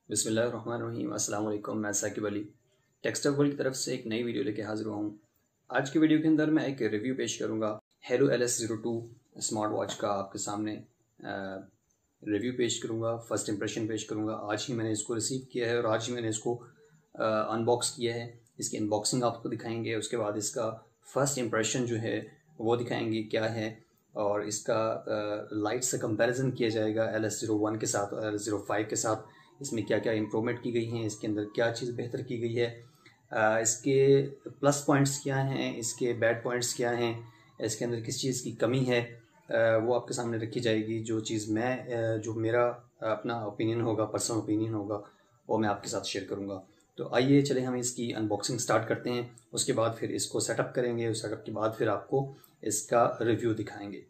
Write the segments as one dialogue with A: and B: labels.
A: बिस्मिल्लाहिर्रहमानिर्रहीम। अस्सलाम वालेकुम। मैं साकिब अली टेक्सटाइल वर्ल्ड की तरफ से एक नई वीडियो लेके हाजिर हुआ हूँ। आज की वीडियो के अंदर मैं एक रिव्यू पेश करूँगा हेलो LS02 स्मार्ट वॉच का। आपके सामने रिव्यू पेश करूँगा, फर्स्ट इंप्रेशन पेश करूँगा। आज ही मैंने इसको रिसीव किया है और आज ही मैंने इसको अनबॉक्स किया है। इसकी अनबॉक्सिंग आपको दिखाएंगे, उसके बाद इसका फर्स्ट इंप्रेशन जो है वो दिखाएंगे क्या है, और इसका लाइट से कंपैरिजन किया जाएगा LS01 के साथ और LS05 के साथ। इसमें क्या क्या इम्प्रूवमेंट की गई हैं, इसके अंदर क्या चीज़ बेहतर की गई है, इसके प्लस पॉइंट्स क्या हैं, इसके बैड पॉइंट्स क्या हैं, इसके अंदर किस चीज़ की कमी है, वो आपके सामने रखी जाएगी। जो चीज़ जो मेरा अपना ओपिनियन होगा, पर्सनल ओपिनियन होगा, वो मैं आपके साथ शेयर करूँगा। तो आइए चले हम इसकी अनबॉक्सिंग स्टार्ट करते हैं। उसके बाद फिर इसको सेटअप करेंगे, उस सेटअप के बाद फिर आपको इसका रिव्यू दिखाएंगे।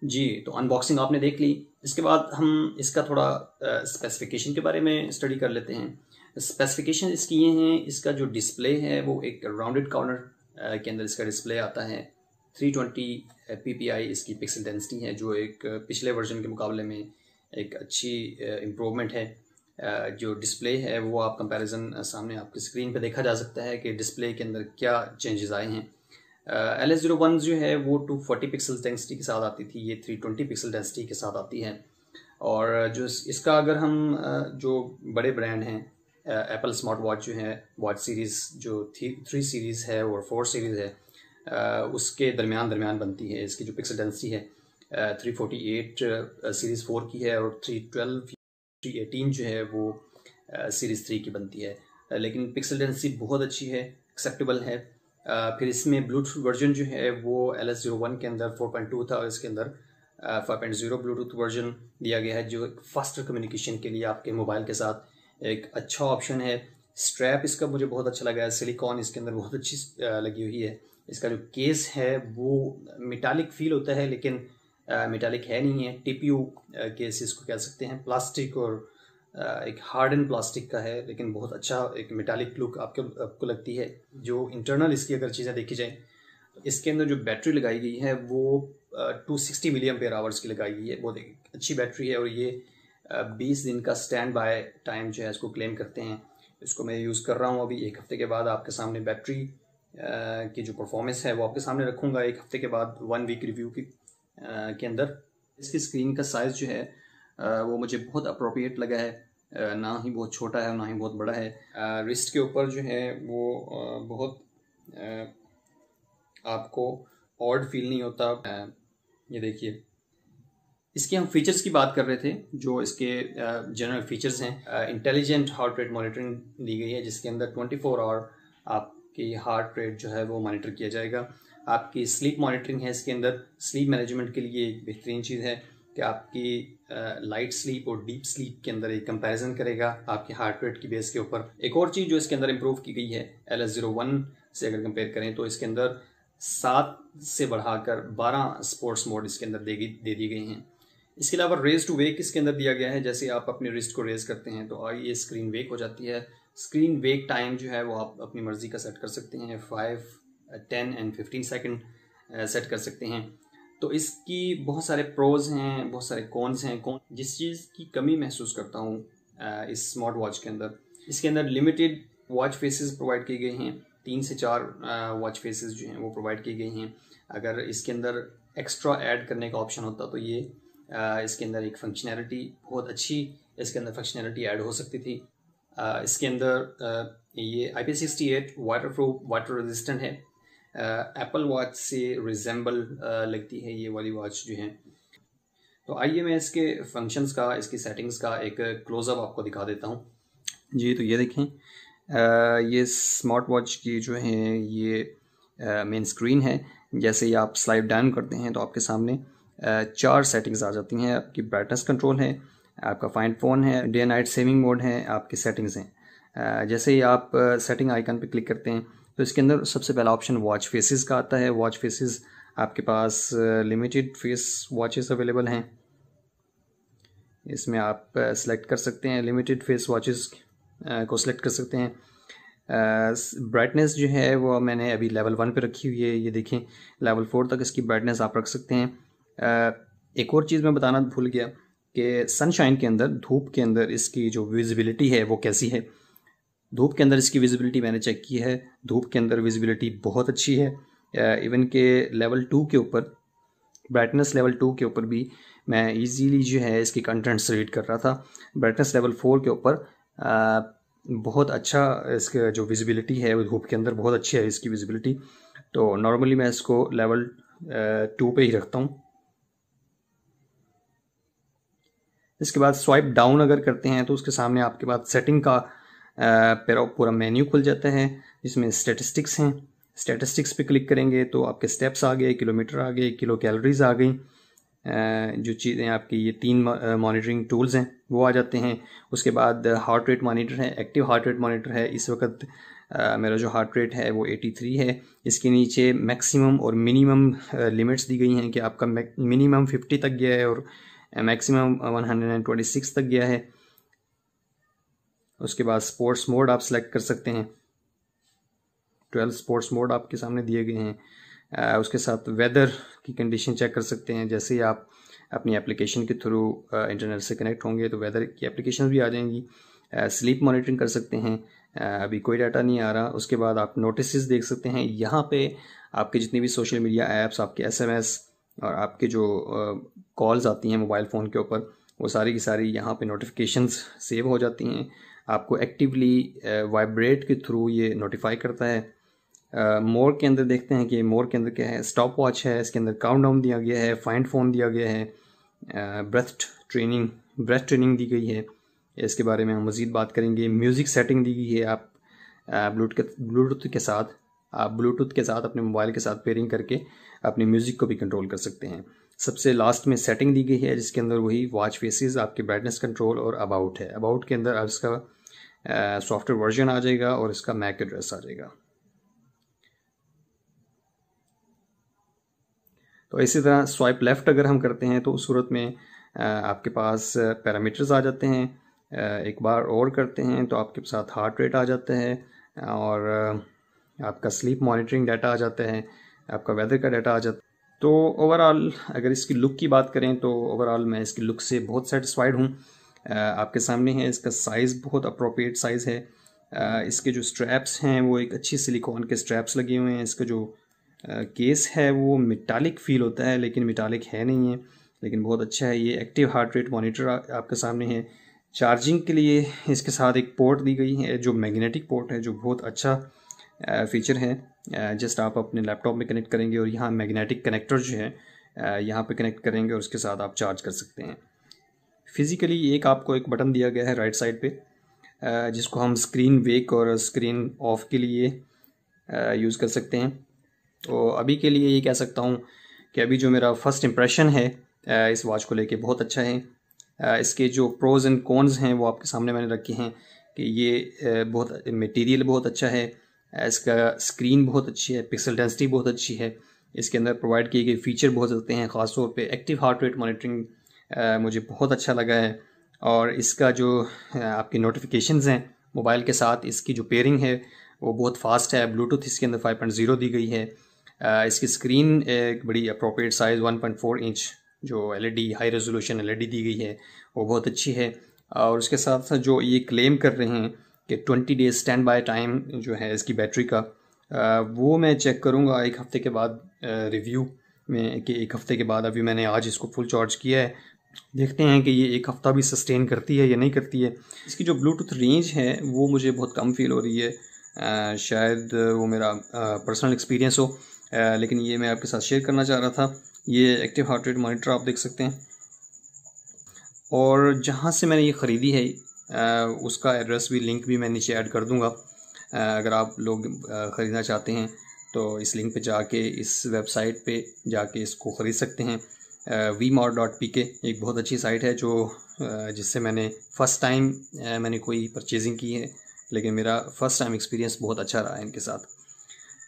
A: जी, तो अनबॉक्सिंग आपने देख ली। इसके बाद हम इसका थोड़ा स्पेसिफिकेशन के बारे में स्टडी कर लेते हैं। स्पेसिफिकेशन इसकी ये हैं, इसका जो डिस्प्ले है वो एक राउंडेड कॉर्नर के अंदर इसका डिस्प्ले आता है। 320 ppi इसकी पिक्सल डेंसिटी है, जो एक पिछले वर्जन के मुकाबले में एक अच्छी इम्प्रूवमेंट है। जो डिस्प्ले है वो आप कंपैरिजन सामने आपकी स्क्रीन पे देखा जा सकता है कि डिस्प्ले के अंदर क्या चेंजेस आए हैं। LS01 जो है वो 240 पिक्सल डेंसिटी के साथ आती थी, ये 320 पिक्सल डेंसिटी के साथ आती है। और जो इसका अगर हम जो बड़े ब्रांड हैं, एप्पल स्मार्ट वॉच जो है, वॉच सीरीज़ जो 3 सीरीज़ है और 4 सीरीज़ है, उसके दरमियान बनती है। इसकी जो पिक्सल डेंसिटी है 348 सीरीज़ 4 की है, और 312 318 जो है वो सीरीज़ 3 की बनती है। लेकिन पिक्सल डेंसिटी बहुत अच्छी है, एक्सेप्टेबल है। फिर इसमें ब्लूटूथ वर्जन जो है वो LS01 के अंदर 4.2 था, और इसके अंदर 5.0 ब्लूटूथ वर्जन दिया गया है, जो फास्टर कम्युनिकेशन के लिए आपके मोबाइल के साथ एक अच्छा ऑप्शन है। स्ट्रैप इसका मुझे बहुत अच्छा लगा है, सिलिकॉन इसके अंदर बहुत अच्छी लगी हुई है। इसका जो केस है वो मेटालिक फील होता है, लेकिन मेटालिक है नहीं है, TPU केस इसको कह सकते हैं। प्लास्टिक और एक हार्डन प्लास्टिक का है, लेकिन बहुत अच्छा एक मेटालिक लुक आपको लगती है। जो इंटरनल इसकी अगर चीज़ें देखी जाए, इसके अंदर जो बैटरी लगाई गई है वो 260 मिलियन आवर्स की लगाई गई है। बहुत एक अच्छी बैटरी है, और ये 20 दिन का स्टैंड बाय टाइम जो है इसको क्लेम करते हैं। इसको मैं यूज़ कर रहा हूँ अभी। एक हफ्ते के बाद आपके सामने बैटरी की जो परफॉर्मेंस है वो आपके सामने रखूँगा एक हफ्ते के बाद, 1 वीक रिव्यू के अंदर। इसकी स्क्रीन का साइज़ जो है वो मुझे बहुत अप्रोप्रिएट लगा है, ना ही बहुत छोटा है और ना ही बहुत बड़ा है। रिस्ट के ऊपर जो है वो बहुत आपको ऑड फील नहीं होता। ये देखिए, इसके हम फीचर्स की बात कर रहे थे। जो इसके जनरल फीचर्स हैं, इंटेलिजेंट हार्ट रेट मॉनिटरिंग दी गई है, जिसके अंदर 24 आवर आपकी हार्ट रेट जो है वो मॉनिटर किया जाएगा। आपकी स्लीप मॉनिटरिंग है इसके अंदर। स्लीप मैनेजमेंट के लिए एक बेहतरीन चीज़ है कि आपकी लाइट स्लीप और डीप स्लीप के अंदर एक कंपैरिजन करेगा आपकी हार्ट रेट की बेस के ऊपर। एक और चीज़ जो इसके अंदर इम्प्रूव की गई है LS01 से अगर कंपेयर करें, तो इसके अंदर 7 से बढ़ाकर 12 स्पोर्ट्स मोड इसके अंदर दे दी गई हैं। इसके अलावा रेज टू वेक इसके अंदर दिया गया है। जैसे आप अपने रिस्ट को रेज करते हैं तो ये स्क्रीन वेक हो जाती है। स्क्रीन वेक टाइम जो है वो आप अपनी मर्जी का सेट कर सकते हैं, 5, 10 एंड 15 सेकेंड सेट कर सकते हैं। तो इसकी बहुत सारे प्रोज हैं, बहुत सारे कॉन्स हैं। जिस चीज़ की कमी महसूस करता हूँ इस स्मार्ट वॉच के अंदर, इसके अंदर लिमिटेड वॉच फेसेस प्रोवाइड किए गए हैं। 3 से 4 वॉच फेसेस जो हैं वो प्रोवाइड की गई हैं। अगर इसके अंदर एक्स्ट्रा ऐड करने का ऑप्शन होता तो ये इसके अंदर एक फंक्शनैलिटी बहुत अच्छी इसके अंदर फंक्शनैलिटी ऐड हो सकती थी। इसके अंदर ये IP68 water proof, water resistant है। एप्पल वॉच से रिजेंबल लगती है ये वाली वॉच जो है। तो आइए मैं इसके फंक्शंस का, इसकी सेटिंग्स का एक क्लोजअप आपको दिखा देता हूँ जी। तो ये देखें, ये स्मार्ट वॉच की जो है ये मेन स्क्रीन है। जैसे ही आप स्लाइड डाउन करते हैं तो आपके सामने 4 सेटिंग्स आ जाती हैं। आपकी ब्राइटनेस कंट्रोल है, आपका फाइंड फ़ोन है, डे नाइट सेविंग मोड है, आपकी सेटिंग्स हैं। जैसे ही आप सेटिंग आइकन पे क्लिक करते हैं तो इसके अंदर सबसे पहला ऑप्शन वॉच फेसेस का आता है। वॉच फेसेस आपके पास लिमिटेड फेस वॉचेस अवेलेबल हैं, इसमें आप सेलेक्ट कर सकते हैं। लिमिटेड फेस वॉचेस को सिलेक्ट कर सकते हैं। ब्राइटनेस जो है वो मैंने अभी लेवल 1 पे रखी हुई है। ये देखें, लेवल 4 तक इसकी ब्राइटनेस आप रख सकते हैं। एक और चीज़ मैं बताना भूल गया कि सनशाइन के अंदर, धूप के अंदर इसकी जो विजिबिलिटी है वो कैसी है। धूप के अंदर इसकी विजिबिलिटी मैंने चेक की है, धूप के अंदर विजिबिलिटी बहुत अच्छी है। इवन के लेवल 2 के ऊपर, ब्राइटनेस लेवल 2 के ऊपर भी मैं इजीली जो है इसकी कंटेंट्स रीड कर रहा था। ब्राइटनेस लेवल 4 के ऊपर बहुत अच्छा इसका जो विजिबिलिटी है वो धूप के अंदर बहुत अच्छी है इसकी विजिबिलिटी। तो नॉर्मली मैं इसको लेवल 2 पे ही रखता हूँ। इसके बाद स्वाइप डाउन अगर करते हैं तो उसके सामने आपके पास सेटिंग का पूरा मेन्यू खुल जाता है, जिसमें स्टैटिस्टिक्स हैं। स्टैटिस्टिक्स पे क्लिक करेंगे तो आपके स्टेप्स आ गए, किलोमीटर आ गए, किलो कैलोरीज आ गई। जो चीज़ें आपकी ये 3 मॉनिटरिंग टूल्स हैं वो आ जाते हैं। उसके बाद हार्ट रेट मॉनिटर है, एक्टिव हार्ट रेट मॉनिटर है। इस वक्त मेरा जो हार्ट रेट है वो 83 है। इसके नीचे मैक्सिमम और मिनिमम लिमिट्स दी गई हैं कि आपका मिनिमम 50 तक गया है और मैक्सिमम 126 तक गया है। उसके बाद स्पोर्ट्स मोड आप सेलेक्ट कर सकते हैं। 12 स्पोर्ट्स मोड आपके सामने दिए गए हैं। उसके साथ वेदर की कंडीशन चेक कर सकते हैं। जैसे ही आप अपनी एप्लीकेशन के थ्रू इंटरनेट से कनेक्ट होंगे तो वेदर की एप्लीकेशन भी आ जाएंगी। स्लीप मॉनिटरिंग कर सकते हैं। अभी कोई डाटा नहीं आ रहा। उसके बाद आप नोटिस देख सकते हैं। यहाँ पे आपके जितनी भी सोशल मीडिया ऐप्स, आपके SMS और आपके जो कॉल्स आती हैं मोबाइल फ़ोन के ऊपर, वो सारी की सारी यहाँ पे नोटिफिकेशंस सेव हो जाती हैं। आपको एक्टिवली वाइब्रेट के थ्रू ये नोटिफाई करता है। मोर के अंदर देखते हैं कि मोर के अंदर क्या है। स्टॉप वॉच है, इसके अंदर काउंटडाउन दिया गया है, फाइंड फ़ोन दिया गया है, ब्रेथ ट्रेनिंग दी गई है। इसके बारे में हम मज़ीद बात करेंगे। म्यूज़िक सेटिंग दी गई है। आप ब्लूटूथ के साथ अपने मोबाइल के साथ पेयरिंग करके अपनी म्यूज़िक को भी कंट्रोल कर सकते हैं। सबसे लास्ट में सेटिंग दी गई है जिसके अंदर वही वॉच फेसेस, आपके ब्राइटनेस कंट्रोल और अबाउट है। अबाउट के अंदर अब इसका सॉफ्टवेयर वर्जन आ जाएगा और इसका मैक एड्रेस आ जाएगा। तो इसी तरह स्वाइप लेफ़्ट अगर हम करते हैं तो उस सूरत में आपके पास पैरामीटर्स आ जाते हैं। एक बार और करते हैं तो आपके साथ हार्ट रेट आ जाता है और आपका स्लीप मॉनिटरिंग डाटा आ जाता है, आपका वेदर का डाटा आ जाता है। तो ओवरऑल अगर इसकी लुक की बात करें तो ओवरऑल मैं इसकी लुक से बहुत सेटिस्फाइड हूँ। आपके सामने है, इसका साइज़ बहुत अप्रोप्रिएट साइज़ है। इसके जो स्ट्रैप्स हैं वो एक अच्छी सिलिकॉन के स्ट्रैप्स लगे हुए हैं। इसका जो केस है वो मेटालिक फील होता है लेकिन मेटालिक है नहीं है, लेकिन बहुत अच्छा है। ये एक्टिव हार्ट रेट मॉनिटर आपके सामने है। चार्जिंग के लिए इसके साथ एक पोर्ट दी गई है जो मैग्नेटिक पोर्ट है, जो बहुत अच्छा फीचर है। जस्ट आप अपने लैपटॉप में कनेक्ट करेंगे और यहाँ मैग्नेटिक कनेक्टर जो है यहाँ पे कनेक्ट करेंगे और उसके साथ आप चार्ज कर सकते हैं। फिज़िकली एक आपको एक बटन दिया गया है राइट साइड पे, जिसको हम स्क्रीन वेक और स्क्रीन ऑफ के लिए यूज़ कर सकते हैं। तो अभी के लिए ये कह सकता हूँ कि अभी जो मेरा फर्स्ट इम्प्रेशन है इस वॉच को लेके बहुत अच्छा है। इसके जो प्रोज एंड कॉन्स हैं वो आपके सामने मैंने रखे हैं कि ये बहुत मटेरियल बहुत अच्छा है, इसका स्क्रीन बहुत अच्छी है, पिक्सल डेंसिटी बहुत अच्छी है, इसके अंदर प्रोवाइड किए गए फीचर बहुत होते हैं। ख़ास तौर पे एक्टिव हार्ट रेट मॉनिटरिंग मुझे बहुत अच्छा लगा है। और इसका जो आपकी नोटिफिकेशंस हैं मोबाइल के साथ, इसकी जो पेयरिंग है वो बहुत फास्ट है। ब्लूटूथ इसके अंदर 5.0 दी गई है। इसकी स्क्रीन एक बड़ी अप्रोप्रिएट साइज़ 1.4 इंच जो LED हाई रेजोल्यूशन LED दी गई है वो बहुत अच्छी है। और उसके साथ साथ जो ये क्लेम कर रहे हैं कि 20 डेज स्टैंड बाय टाइम जो है इसकी बैटरी का, वो मैं चेक करूँगा 1 हफ़्ते के बाद रिव्यू में कि 1 हफ़्ते के बाद। अभी मैंने आज इसको फुल चार्ज किया है देखते हैं कि ये एक हफ़्ता भी सस्टेन करती है या नहीं करती है। इसकी जो ब्लूटूथ रेंज है वो मुझे बहुत कम फील हो रही है। शायद वो मेरा पर्सनल एक्सपीरियंस हो, लेकिन ये मैं आपके साथ शेयर करना चाह रहा था। ये एक्टिव हार्ट रेट मॉनिटर आप देख सकते हैं, और जहाँ से मैंने ये ख़रीदी है उसका एड्रेस भी, लिंक भी मैं नीचे ऐड कर दूँगा। अगर आप लोग ख़रीदना चाहते हैं तो इस लिंक पे जाके, इस वेबसाइट पे जाके इसको ख़रीद सकते हैं। vmart.pk एक बहुत अच्छी साइट है जो जिससे मैंने फ़र्स्ट टाइम मैंने कोई परचेजिंग की है, लेकिन मेरा फ़र्स्ट टाइम एक्सपीरियंस बहुत अच्छा रहा है इनके साथ।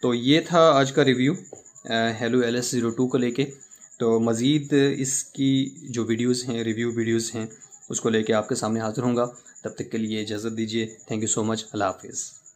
A: तो ये था आज का रिव्यू हेलो LS02 को लेके। तो मज़ीद इसकी जो वीडियोज़ हैं, रिव्यू वीडियोज़ हैं, उसको लेके आपके सामने हाज़िर होऊंगा। तब तक के लिए इजाज़त दीजिए। Thank you so much. अल्लाह हाफ़िज़।